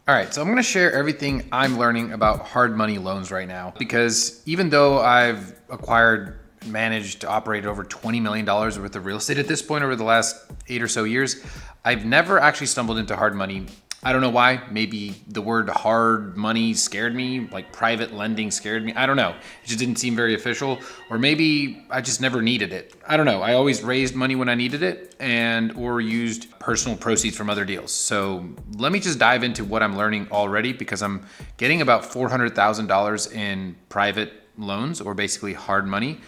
All right, so I'm gonna share everything I'm learning about hard money loans right now because even though I've acquired, managed to operate over $20 million worth of real estate at this point over the last 8 or so years, I've never actually stumbled into hard money. I don't know why. Maybe the word hard money scared me, like private lending scared me. I don't know. It just didn't seem very official. Or maybe I just never needed it. I don't know. I always raised money when I needed it and or used personal proceeds from other deals. So let me just dive into what I'm learning already because I'm getting about $400,000 in private loans or basically hard money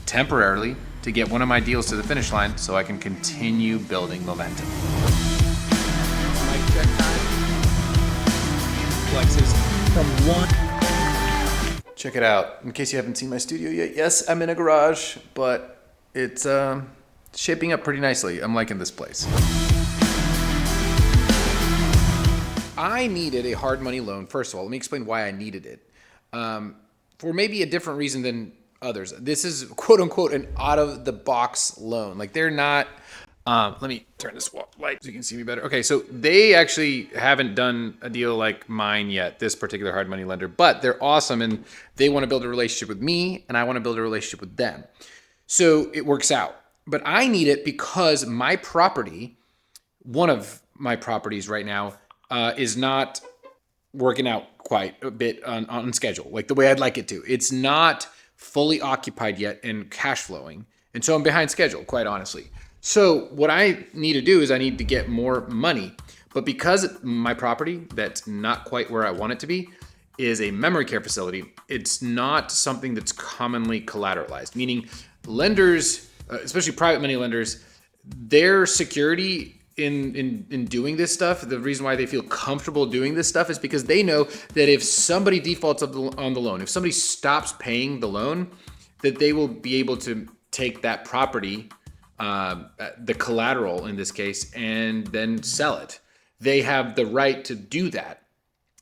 temporarily to get one of my deals to the finish line so I can continue building momentum. Mic check time. Flexes from one. Check it out. In case you haven't seen my studio yet, yes, I'm in a garage, but it's shaping up pretty nicely. I'm liking this place. I needed a hard money loan. First of all, let me explain why I needed it. For maybe a different reason than others. This is quote unquote an out of the box loan. Like they're not, let me turn this light so you can see me better. Okay, so they actually haven't done a deal like mine yet, this particular hard money lender, but they're awesome and they want to build a relationship with me and I want to build a relationship with them. So it works out. But I need it because my property, one of my properties right now, is not working out quite a bit on schedule, like the way I'd like it to. It's not fully occupied yet and cash flowing. And so I'm behind schedule, quite honestly. So what I need to do is I need to get more money. But because my property, that's not quite where I want it to be, is a memory care facility, it's not something that's commonly collateralized, meaning lenders, especially private money lenders, their security in doing this stuff, the reason why they feel comfortable doing this stuff is because they know that if somebody defaults on the loan, if somebody stops paying the loan, that they will be able to take that property, the collateral in this case, and then sell it. They have the right to do that.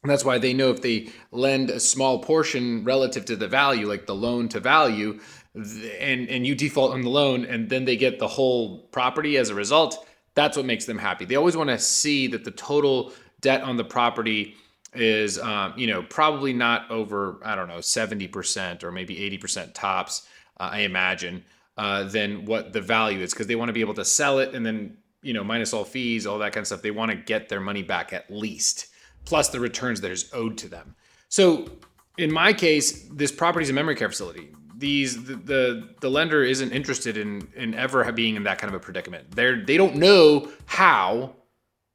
And that's why they know if they lend a small portion relative to the value, like the loan to value, and you default on the loan and then they get the whole property as a result, that's what makes them happy. They always want to see that the total debt on the property is, probably not over, 70% or maybe 80% tops, I imagine, than what the value is, because they want to be able to sell it and then, minus all fees, all that kind of stuff. They want to get their money back at least, plus the returns that is owed to them. So in my case, this property is a memory care facility. The lender isn't interested in ever being in that kind of a predicament. They don't know how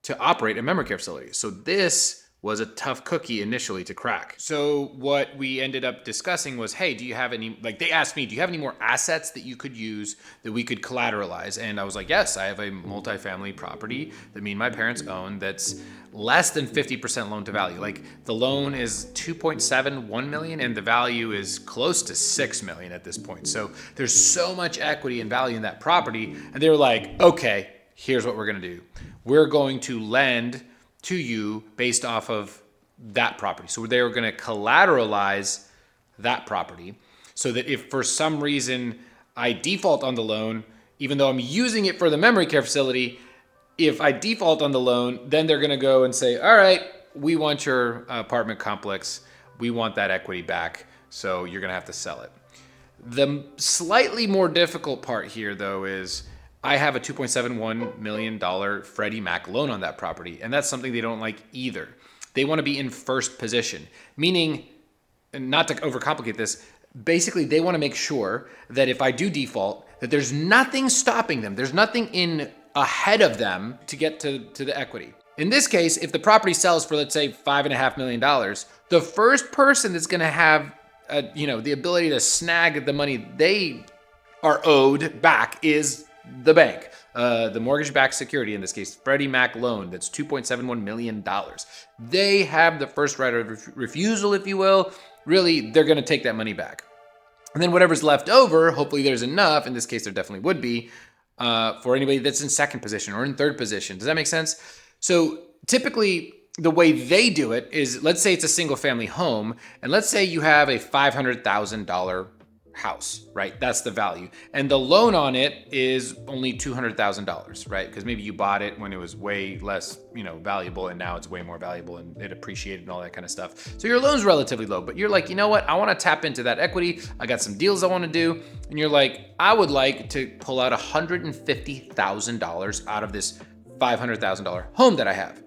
to operate a memory care facility. So this was a tough cookie initially to crack. So what we ended up discussing was, hey, do you have any, like they asked me, do you have any more assets that you could use that we could collateralize? And I was like, yes, I have a multifamily property that me and my parents own that's less than 50% loan to value. Like the loan is 2.71 million and the value is close to 6 million at this point. So there's so much equity and value in that property. And they were like, okay, here's what we're gonna do. We're going to lend to you based off of that property. So they were going to collateralize that property so that if for some reason I default on the loan, even though I'm using it for the memory care facility, if I default on the loan, then they're going to go and say, all right, we want your apartment complex. We want that equity back. So you're going to have to sell it. The slightly more difficult part here, though, is I have a $2.71 million Freddie Mac loan on that property, and that's something they don't like either. They want to be in first position, meaning, and not to overcomplicate this, basically they want to make sure that if I do default, that there's nothing stopping them. There's nothing in ahead of them to get to the equity. In this case, if the property sells for, let's say, $5.5 million, the first person that's going to have the ability to snag the money they are owed back is the bank, the mortgage-backed security, in this case, Freddie Mac loan, that's $2.71 million. They have the first right of refusal, if you will. Really, they're going to take that money back. And then whatever's left over, hopefully there's enough, in this case there definitely would be, for anybody that's in second position or in third position. Does that make sense? So typically, the way they do it is, let's say it's a single family home, and let's say you have a $500,000 house, right? That's the value. And the loan on it is only $200,000, right? Because maybe you bought it when it was way less, valuable, and now it's way more valuable and it appreciated and all that kind of stuff. So your loan's relatively low, but you're like, you know what? I want to tap into that equity. I got some deals I want to do. And you're like, I would like to pull out $150,000 out of this $500,000 home that I have.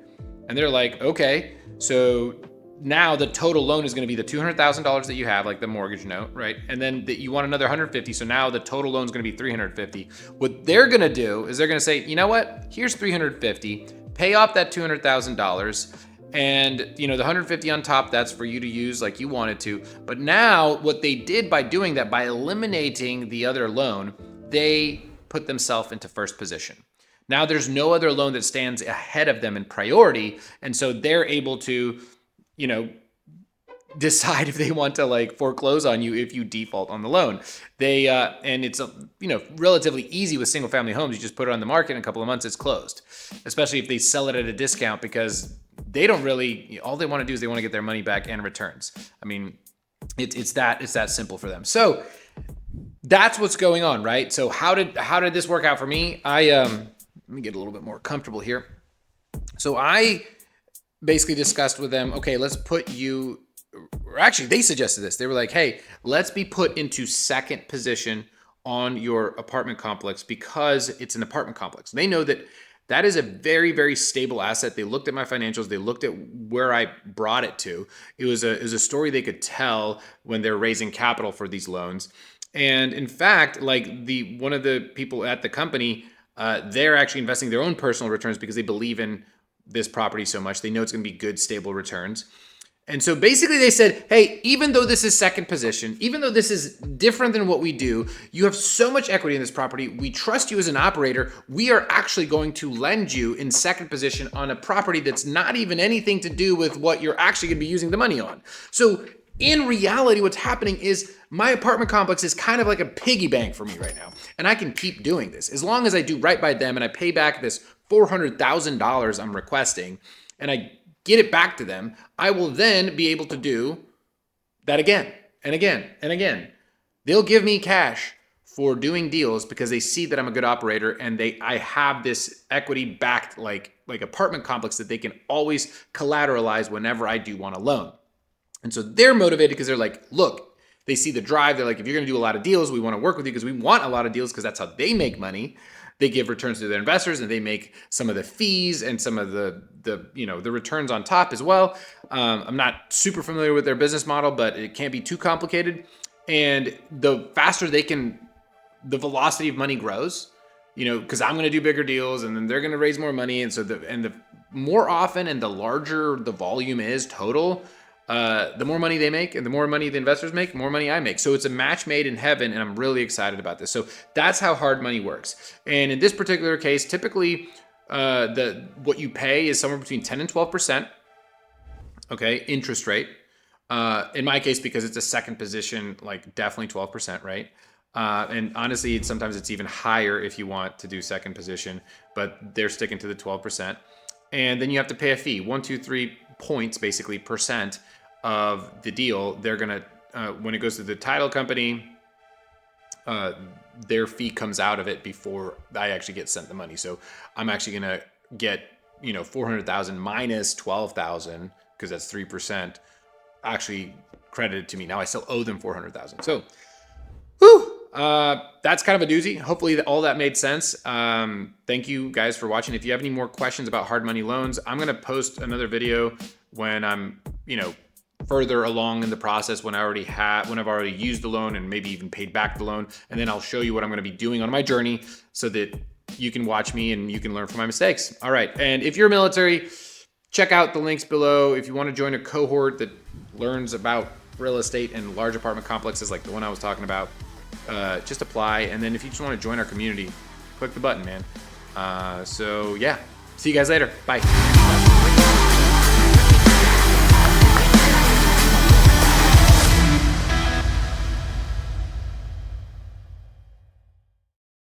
And they're like, okay, so now the total loan is going to be the $200,000 that you have, like the mortgage note, right? And then you want another 150. So now the total loan is going to be 350. What they're going to do is they're going to say, you know what? Here's 350. Pay off that $200,000. And the 150 on top, that's for you to use like you wanted to. But now what they did by doing that, by eliminating the other loan, they put themselves into first position. Now there's no other loan that stands ahead of them in priority. And so they're able to, decide if they want to like foreclose on you if you default on the loan. They and it's relatively easy with single family homes. You just put it on the market in a couple of months, it's closed. Especially if they sell it at a discount, because they don't really, all they want to do is they want to get their money back and returns. I mean, it's that simple for them. So that's what's going on, right? So how did this work out for me? Let me get a little bit more comfortable here. So I basically discussed with them, okay, let's put you, or actually they suggested this. They were like, hey, let's be put into second position on your apartment complex because it's an apartment complex. They know that is a very, very stable asset. They looked at my financials. They looked at where I brought it to. It was a story they could tell when they're raising capital for these loans. And in fact, like one of the people at the company, they're actually investing their own personal returns because they believe in this property so much. They know it's going to be good, stable returns. And so basically they said, hey, even though this is second position, even though this is different than what we do, you have so much equity in this property. We trust you as an operator. We are actually going to lend you in second position on a property that's not even anything to do with what you're actually going to be using the money on. So in reality, what's happening is my apartment complex is kind of like a piggy bank for me right now. And I can keep doing this as long as I do right by them and I pay back this $400,000 I'm requesting and I get it back to them. I will then be able to do that again and again and again. They'll give me cash for doing deals because they see that I'm a good operator and I have this equity backed like apartment complex that they can always collateralize whenever I do want a loan. And so they're motivated because they're like, look, they see the drive. They're like, if you're going to do a lot of deals, we want to work with you because we want a lot of deals because that's how they make money. They give returns to their investors and they make some of the fees and some of the returns on top as well. I'm not super familiar with their business model, but it can't be too complicated. And the faster the velocity of money grows, because I'm going to do bigger deals and then they're going to raise more money. And so the more often and the larger the volume is total, the more money they make and the more money the investors make, more money I make. So it's a match made in heaven and I'm really excited about this. So that's how hard money works. And in this particular case, typically what you pay is somewhere between 10 and 12%, okay, interest rate. In my case, because it's a second position, like definitely 12%, right? And honestly, sometimes it's even higher if you want to do second position, but they're sticking to the 12%. And then you have to pay a fee, 1, 2, 3 points, basically percent of the deal. They're going to, when it goes to the title company, their fee comes out of it before I actually get sent the money. So I'm actually going to get, 400,000 minus 12,000 because that's 3% actually credited to me. Now I still owe them 400,000. So, that's kind of a doozy. Hopefully all that made sense. Thank you guys for watching. If you have any more questions about hard money loans, I'm going to post another video when I'm, further along in the process, when I've already used the loan and maybe even paid back the loan. And then I'll show you what I'm going to be doing on my journey so that you can watch me and you can learn from my mistakes. All right. And if you're military, check out the links below. If you want to join a cohort that learns about real estate and large apartment complexes like the one I was talking about, just apply. And then if you just want to join our community, click the button, man. So yeah, see you guys later. Bye.